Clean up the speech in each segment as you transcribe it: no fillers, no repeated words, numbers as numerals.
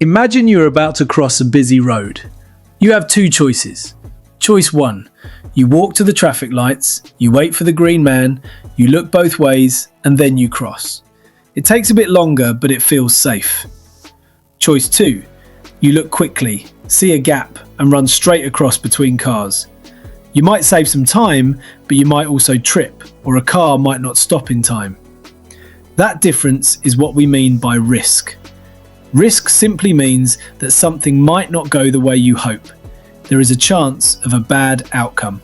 Imagine you're about to cross a busy road. You have two choices. Choice 1. You walk to the traffic lights, you wait for the green man, you look both ways, and then you cross. It takes a bit longer, but it feels safe. Choice 2. You look quickly, see a gap, and run straight across between cars. You might save some time, but you might also trip, or a car might not stop in time. That difference is what we mean by risk. Risk simply means that something might not go the way you hope. There is a chance of a bad outcome.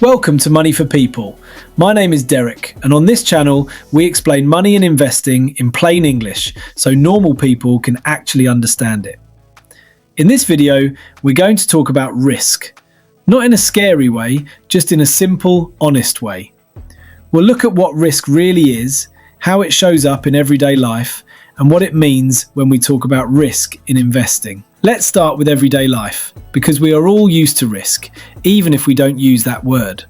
Welcome to Money for People. My name is Derek, and on this channel we explain money and investing in plain English so normal people can actually understand it. In this video, we're going to talk about risk. Not in a scary way, just in a simple, honest way. We'll look at what risk really is, how it shows up in everyday life, and what it means when we talk about risk in investing. Let's start with everyday life, because we are all used to risk, even if we don't use that word.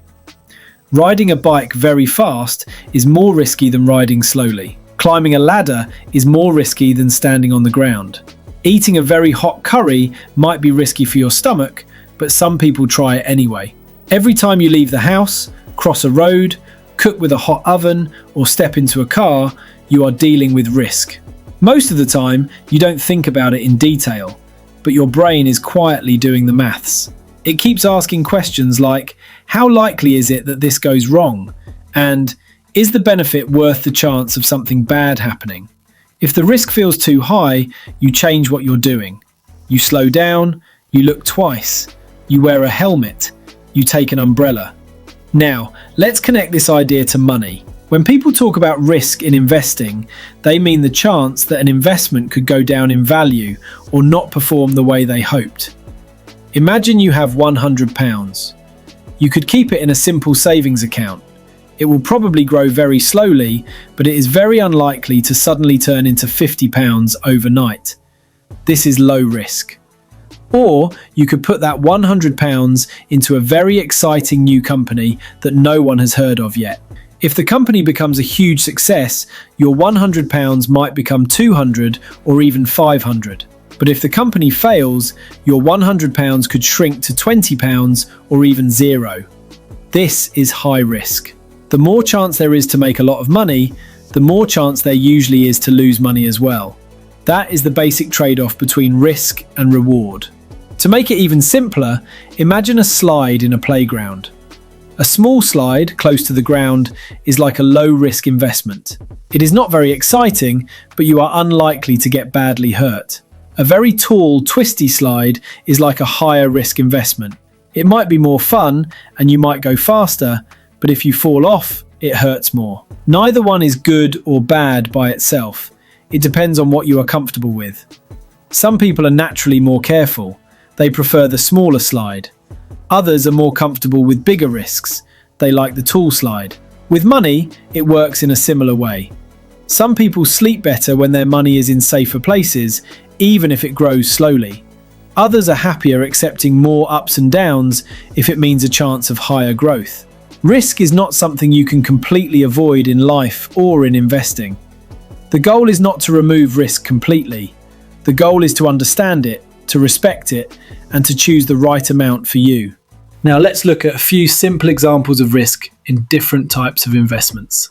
Riding a bike very fast is more risky than riding slowly. Climbing a ladder is more risky than standing on the ground. Eating a very hot curry might be risky for your stomach, but some people try it anyway. Every time you leave the house, cross a road, cook with a hot oven, or step into a car, you are dealing with risk. Most of the time, you don't think about it in detail, but your brain is quietly doing the maths. It keeps asking questions like, how likely is it that this goes wrong? And is the benefit worth the chance of something bad happening? If the risk feels too high, you change what you're doing. You slow down, you look twice, you wear a helmet, you take an umbrella. Now, let's connect this idea to money. When people talk about risk in investing, they mean the chance that an investment could go down in value or not perform the way they hoped. Imagine you have £100. You could keep it in a simple savings account. It will probably grow very slowly, but it is very unlikely to suddenly turn into £50 overnight. This is low risk. Or you could put that £100 into a very exciting new company that no one has heard of yet. If the company becomes a huge success, your £100 might become £200 or even £500. But if the company fails, your £100 could shrink to £20 or even £0. This is high risk. The more chance there is to make a lot of money, the more chance there usually is to lose money as well. That is the basic trade-off between risk and reward. To make it even simpler, imagine a slide in a playground. A small slide close to the ground is like a low-risk investment. It is not very exciting, but you are unlikely to get badly hurt. A very tall, twisty slide is like a higher-risk investment. It might be more fun, and you might go faster, but if you fall off, it hurts more. Neither one is good or bad by itself. It depends on what you are comfortable with. Some people are naturally more careful. They prefer the smaller slide. Others are more comfortable with bigger risks. They like the tall slide. With money, it works in a similar way. Some people sleep better when their money is in safer places, even if it grows slowly. Others are happier accepting more ups and downs if it means a chance of higher growth. Risk is not something you can completely avoid in life or in investing. The goal is not to remove risk completely. The goal is to understand it, to respect it, and to choose the right amount for you. Now let's look at a few simple examples of risk in different types of investments.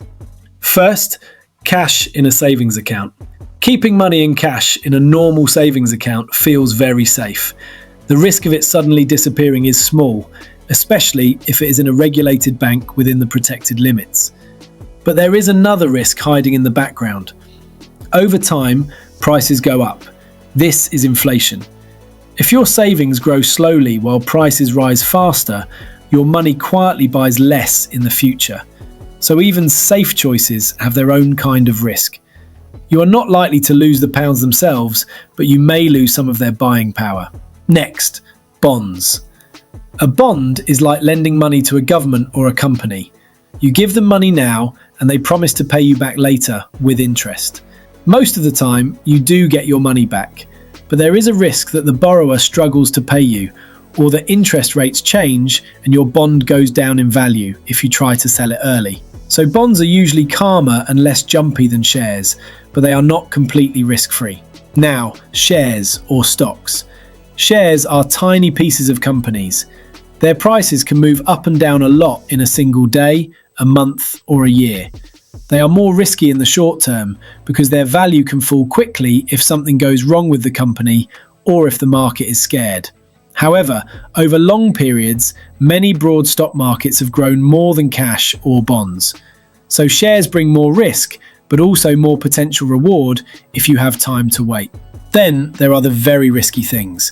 First, cash in a savings account. Keeping money in cash in a normal savings account feels very safe. The risk of it suddenly disappearing is small, especially if it is in a regulated bank within the protected limits. But there is another risk hiding in the background. Over time, prices go up. This is inflation. If your savings grow slowly while prices rise faster, your money quietly buys less in the future. So even safe choices have their own kind of risk. You are not likely to lose the pounds themselves, but you may lose some of their buying power. Next, bonds. A bond is like lending money to a government or a company. You give them money now and they promise to pay you back later with interest. Most of the time, you do get your money back. But there is a risk that the borrower struggles to pay you, or that interest rates change and your bond goes down in value if you try to sell it early. So bonds are usually calmer and less jumpy than shares, but they are not completely risk-free. Now, shares or stocks. Shares are tiny pieces of companies. Their prices can move up and down a lot in a single day, a month, or a year. They are more risky in the short term because their value can fall quickly if something goes wrong with the company or if the market is scared. However, over long periods, many broad stock markets have grown more than cash or bonds. So shares bring more risk, but also more potential reward if you have time to wait. Then there are the very risky things.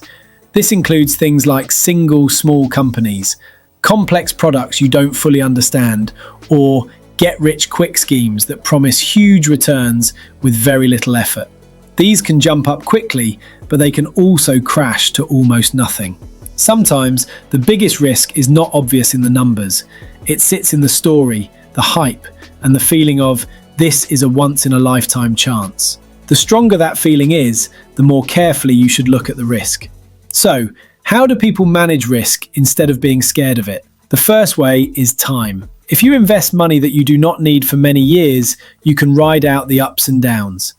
This includes things like single small companies, complex products you don't fully understand, or get-rich-quick schemes that promise huge returns with very little effort. These can jump up quickly, but they can also crash to almost nothing. Sometimes the biggest risk is not obvious in the numbers. It sits in the story, the hype, and the feeling of this is a once-in-a-lifetime chance. The stronger that feeling is, the more carefully you should look at the risk. So, how do people manage risk instead of being scared of it? The first way is time. If you invest money that you do not need for many years, you can ride out the ups and downs.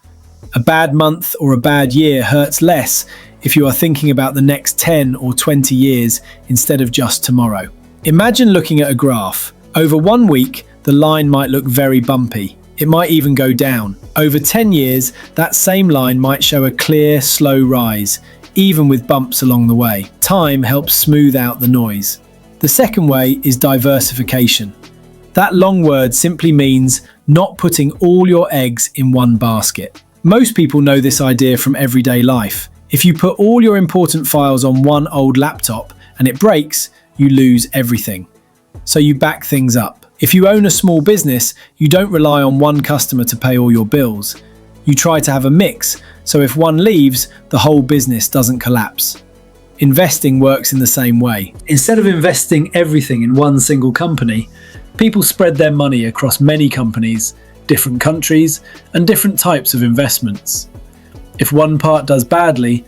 A bad month or a bad year hurts less if you are thinking about the next 10 or 20 years instead of just tomorrow. Imagine looking at a graph. Over 1 week, the line might look very bumpy. It might even go down. Over 10 years, that same line might show a clear, slow rise, even with bumps along the way. Time helps smooth out the noise. The second way is diversification. That long word simply means not putting all your eggs in one basket. Most people know this idea from everyday life. If you put all your important files on one old laptop and it breaks, you lose everything. So you back things up. If you own a small business, you don't rely on one customer to pay all your bills. You try to have a mix, so if one leaves, the whole business doesn't collapse. Investing works in the same way. Instead of investing everything in one single company, people spread their money across many companies, different countries, and different types of investments. If one part does badly,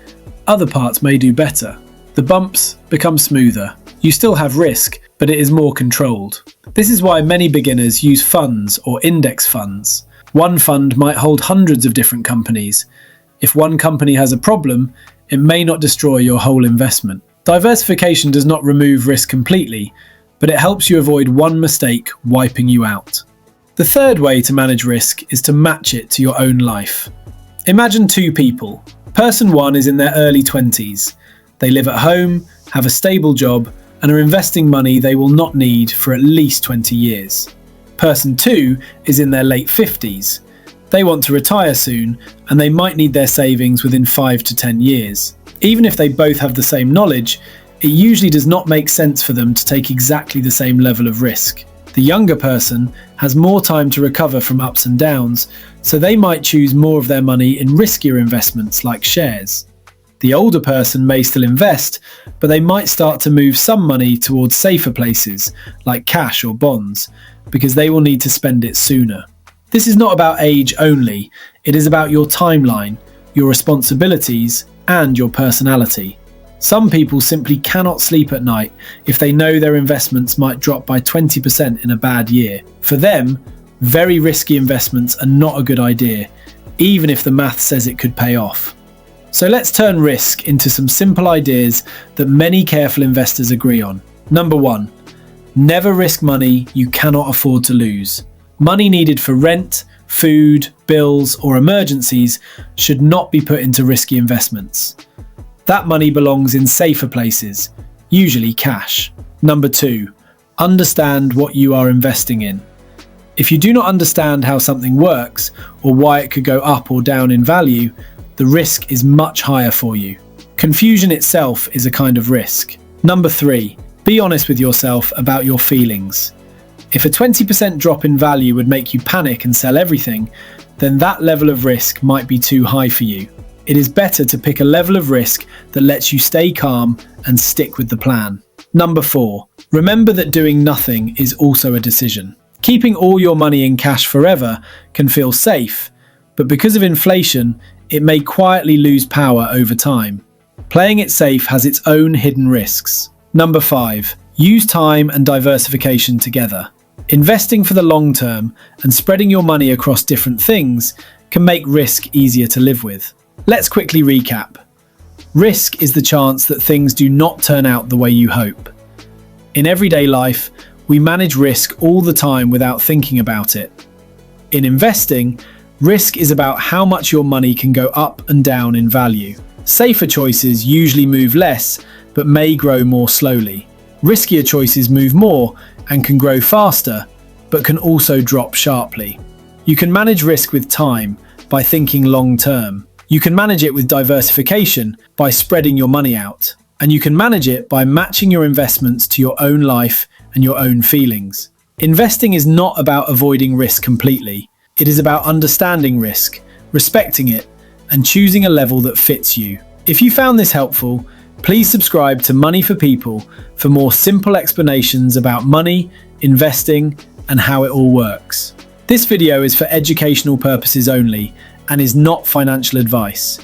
other parts may do better. The bumps become smoother. You still have risk, but it is more controlled. This is why many beginners use funds or index funds. One fund might hold hundreds of different companies. If one company has a problem, it may not destroy your whole investment. Diversification does not remove risk completely, but it helps you avoid one mistake wiping you out. The third way to manage risk is to match it to your own life. Imagine two people. Person one is in their early 20s. They live at home, have a stable job, and are investing money they will not need for at least 20 years. Person two is in their late 50s. They want to retire soon, and they might need their savings within 5 to 10 years. Even if they both have the same knowledge, it usually does not make sense for them to take exactly the same level of risk. The younger person has more time to recover from ups and downs, so they might choose more of their money in riskier investments like shares. The older person may still invest, but they might start to move some money towards safer places like cash or bonds, because they will need to spend it sooner. This is not about age only, it is about your timeline, your responsibilities, and your personality. Some people simply cannot sleep at night if they know their investments might drop by 20% in a bad year. For them, very risky investments are not a good idea, even if the math says it could pay off. So let's turn risk into some simple ideas that many careful investors agree on. Number 1, never risk money you cannot afford to lose. Money needed for rent, food, bills, or emergencies should not be put into risky investments. That money belongs in safer places, usually cash. Number 2, understand what you are investing in. If you do not understand how something works or why it could go up or down in value, the risk is much higher for you. Confusion itself is a kind of risk. Number 3, be honest with yourself about your feelings. If a 20% drop in value would make you panic and sell everything, then that level of risk might be too high for you. It is better to pick a level of risk that lets you stay calm and stick with the plan. Number 4, remember that doing nothing is also a decision. Keeping all your money in cash forever can feel safe, but because of inflation, it may quietly lose power over time. Playing it safe has its own hidden risks. Number 5, use time and diversification together. Investing for the long term and spreading your money across different things can make risk easier to live with. Let's quickly recap. Risk is the chance that things do not turn out the way you hope. In everyday life, we manage risk all the time without thinking about it. In investing, risk is about how much your money can go up and down in value. Safer choices usually move less, but may grow more slowly. Riskier choices move more and can grow faster, but can also drop sharply. You can manage risk with time by thinking long term. You can manage it with diversification by spreading your money out. And you can manage it by matching your investments to your own life and your own feelings. Investing is not about avoiding risk completely. It is about understanding risk, respecting it, and choosing a level that fits you. If you found this helpful, please subscribe to Money for People for more simple explanations about money, investing, and how it all works. This video is for educational purposes only and is not financial advice.